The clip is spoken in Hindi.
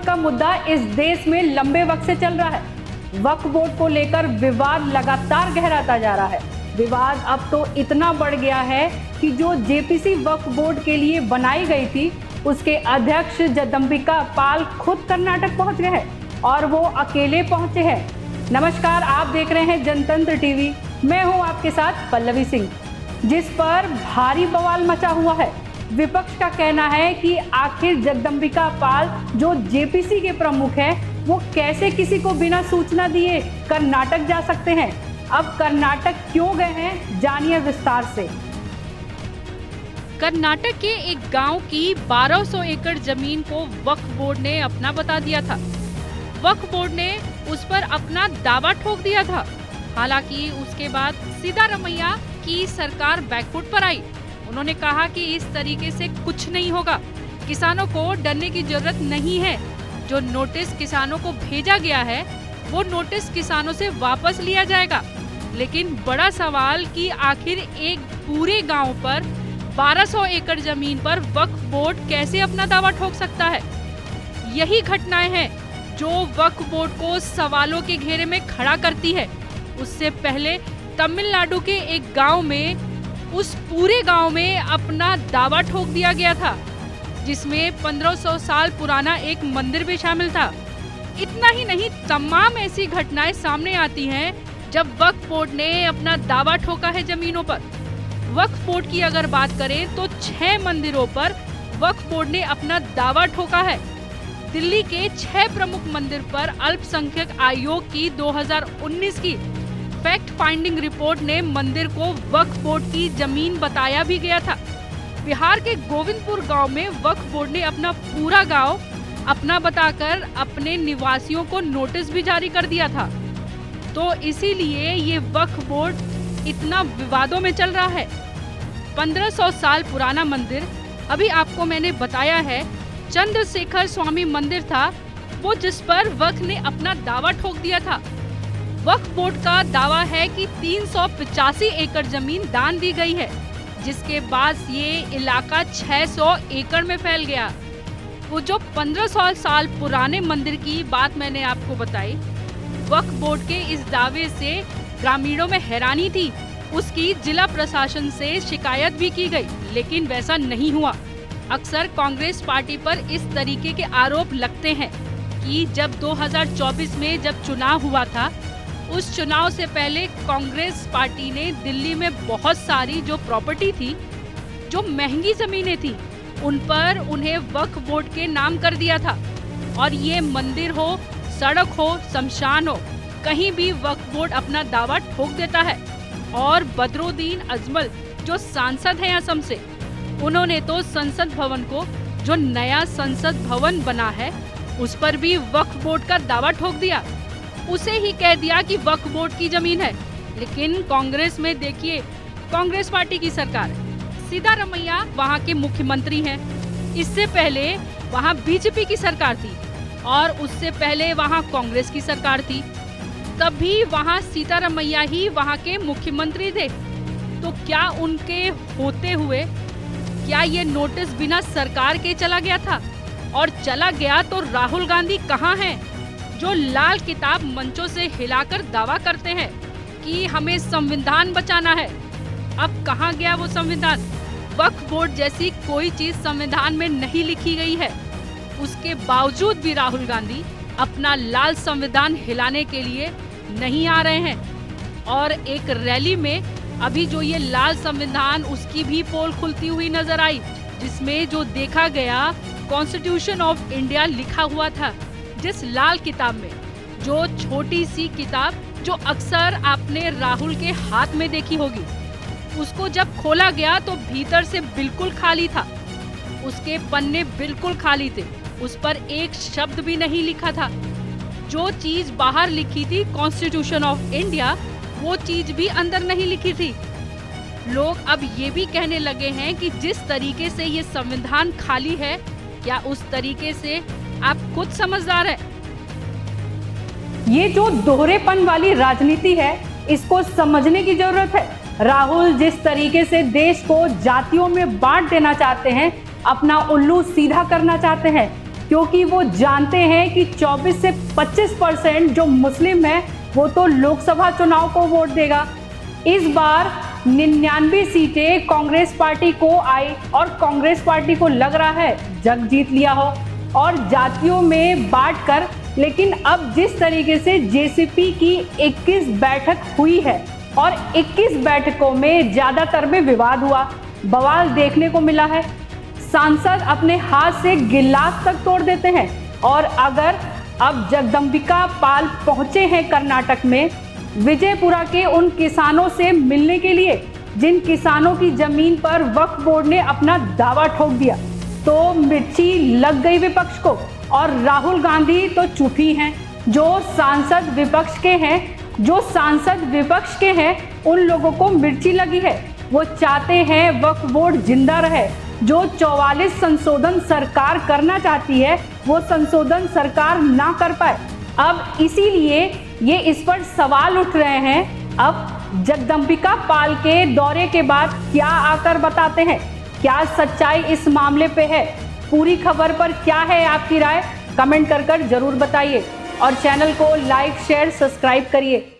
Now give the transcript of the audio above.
का मुद्दा इस देश में लंबे वक्त से चल रहा है। वक्फ बोर्ड को लेकर विवाद लगातार गहराता जा रहा है। विवाद अब तो इतना बढ़ गया है कि जो जेपीसी वक्फ बोर्ड के लिए बनाई गई थी, उसके अध्यक्ष जगदंबिका पाल खुद कर्नाटक पहुंच गए हैं और वो अकेले पहुंचे हैं। नमस्कार, आप देख रहे हैं जनतंत्र टीवी। मैं हूं आपके साथ पल्लवी सिंह। जिस पर भारी बवाल मचा हुआ है। विपक्ष का कहना है कि आखिर जगदंबिका पाल जो जेपीसी के प्रमुख हैं, वो कैसे किसी को बिना सूचना दिए कर्नाटक जा सकते हैं। अब कर्नाटक क्यों गए हैं, जानिए विस्तार से। कर्नाटक के एक गांव की 1200 एकड़ जमीन को वक्फ बोर्ड ने अपना बता दिया था। वक्फ बोर्ड ने उस पर अपना दावा ठोक दिया था। हालांकि उसके बाद सिद्धारमैया की सरकार बैकफुट पर आई। उन्होंने कहा कि इस तरीके से कुछ नहीं होगा, किसानों को डरने की जरूरत नहीं है। जो नोटिस किसानों को भेजा गया है, वो नोटिस किसानों से वापस लिया जाएगा। लेकिन बड़ा सवाल कि आखिर एक पूरे गांव पर 1200 एकड़ जमीन पर वक्फ बोर्ड कैसे अपना दावा ठोक सकता है। यही घटनाएं हैं जो वक्फ बोर्ड को सवालों के घेरे में खड़ा करती है। उससे पहले तमिलनाडु के एक गांव में उस पूरे गांव में अपना दावा ठोक दिया गया था, जिसमें 1500 साल पुराना एक मंदिर भी शामिल था। इतना ही नहीं, तमाम ऐसी घटनाएं सामने आती हैं जब वक्फ बोर्ड ने अपना दावा ठोका है जमीनों पर। वक्फ बोर्ड की अगर बात करें तो 6 मंदिरों पर वक्फ बोर्ड ने अपना दावा ठोका है। दिल्ली के 6 प्रमुख मंदिर पर अल्पसंख्यक आयोग की 2019 की फैक्ट फाइंडिंग रिपोर्ट ने मंदिर को वक्फ बोर्ड की जमीन बताया भी गया था। बिहार के गोविंदपुर गांव में वक्फ बोर्ड ने अपना पूरा गांव अपना बताकर अपने निवासियों को नोटिस भी जारी कर दिया था। तो इसीलिए ये वक्फ बोर्ड इतना विवादों में चल रहा है। 1500 साल पुराना मंदिर, अभी आपको मैंने बताया है, चंद्रशेखर स्वामी मंदिर था वो, जिस पर वक्फ ने अपना दावा ठोक दिया था। वक्फ बोर्ड का दावा है कि 385 एकड़ जमीन दान दी गई है, जिसके बाद ये इलाका 600 एकड़ में फैल गया। वो जो 1500 साल पुराने मंदिर की बात मैंने आपको बताई, वक्फ बोर्ड के इस दावे से ग्रामीणों में हैरानी थी। उसकी जिला प्रशासन से शिकायत भी की गई, लेकिन वैसा नहीं हुआ। अक्सर कांग्रेस पार्टी पर इस तरीके के आरोप लगते हैं कि जब 2024 में जब चुनाव हुआ था, उस चुनाव से पहले कांग्रेस पार्टी ने दिल्ली में बहुत सारी जो प्रॉपर्टी थी, जो महंगी जमीनें थी, उन पर उन्हें वक्फ बोर्ड के नाम कर दिया था। और ये मंदिर हो, सड़क हो, शमशान हो, कहीं भी वक्फ बोर्ड अपना दावा ठोक देता है। और बदरुद्दीन अजमल जो सांसद हैं असम से, उन्होंने तो संसद भवन को, जो नया संसद भवन बना है, उस पर भी वक्फ बोर्ड का दावा ठोक दिया। उसे ही कह दिया कि वक्फ बोर्ड की जमीन है। लेकिन कांग्रेस में देखिए, कांग्रेस पार्टी की सरकार है, सिद्धारमैया वहाँ के मुख्यमंत्री हैं। इससे पहले वहाँ बीजेपी की सरकार थी और उससे पहले वहाँ कांग्रेस की सरकार थी। तब भी वहाँ सिद्धारमैया ही वहाँ के मुख्यमंत्री थे। तो क्या उनके होते हुए क्या ये नोटिस बिना सरकार के चला गया था? और चला गया तो राहुल गांधी कहाँ हैं, जो लाल किताब मंचों से हिलाकर दावा करते हैं कि हमें संविधान बचाना है? अब कहाँ गया वो संविधान? वक्फ बोर्ड जैसी कोई चीज संविधान में नहीं लिखी गई है। उसके बावजूद भी राहुल गांधी अपना लाल संविधान हिलाने के लिए नहीं आ रहे हैं। और एक रैली में अभी जो ये लाल संविधान, उसकी भी पोल खुलती हुई नजर आई, जिसमें जो देखा गया कॉन्स्टिट्यूशन ऑफ इंडिया लिखा हुआ था। जिस लाल किताब में, जो छोटी सी किताब जो अक्सर आपने राहुल के हाथ में देखी होगी, उसको जब खोला गया तो भीतर से बिल्कुल खाली था। उसके पन्ने बिल्कुल खाली थे, उस पर एक शब्द भी नहीं लिखा था। जो चीज बाहर लिखी थी कॉन्स्टिट्यूशन ऑफ इंडिया, वो चीज भी अंदर नहीं लिखी थी। लोग अब ये भी कहने लगे हैं कि जिस तरीके से ये संविधान खाली है, क्या उस तरीके से आप खुद समझदार हैं? ये जो दोहरेपन वाली राजनीति है, इसको समझने की जरूरत है। राहुल जिस तरीके से देश को जातियों में बांट देना चाहते हैं, अपना उल्लू सीधा करना चाहते हैं, क्योंकि वो जानते हैं कि 24 से 25% जो मुस्लिम है वो तो लोकसभा चुनाव को वोट देगा। इस बार 99 सीटें कांग्रेस पार्टी को आई और कांग्रेस पार्टी को लग रहा है जग जीत लिया हो और जातियों में बांटकर। लेकिन अब जिस तरीके से जेसीपी की 21 बैठक हुई है और 21 बैठकों में ज्यादातर में विवाद हुआ, बवाल देखने को मिला है। सांसद अपने हाथ से गिलास तक तोड़ देते हैं। और अगर अब जगदंबिका पाल पहुंचे हैं कर्नाटक में विजयपुरा के उन किसानों से मिलने के लिए जिन किसानों की जमीन पर वक्फ बोर्ड ने अपना दावा ठोक दिया, तो मिर्ची लग गई विपक्ष को। और राहुल गांधी तो चुप ही हैं। जो सांसद विपक्ष के हैं उन लोगों को मिर्ची लगी है। वो चाहते हैं वक्फ बोर्ड जिंदा रहे। जो 44 संशोधन सरकार करना चाहती है वो संशोधन सरकार ना कर पाए। अब इसीलिए ये इस पर सवाल उठ रहे हैं। अब जगदंबिका पाल के दौरे के बाद क्या आकर बताते हैं, क्या सच्चाई इस मामले पे है, पूरी खबर पर क्या है आपकी राय, कमेंट कर जरूर बताइए और चैनल को लाइक शेयर सब्सक्राइब करिए।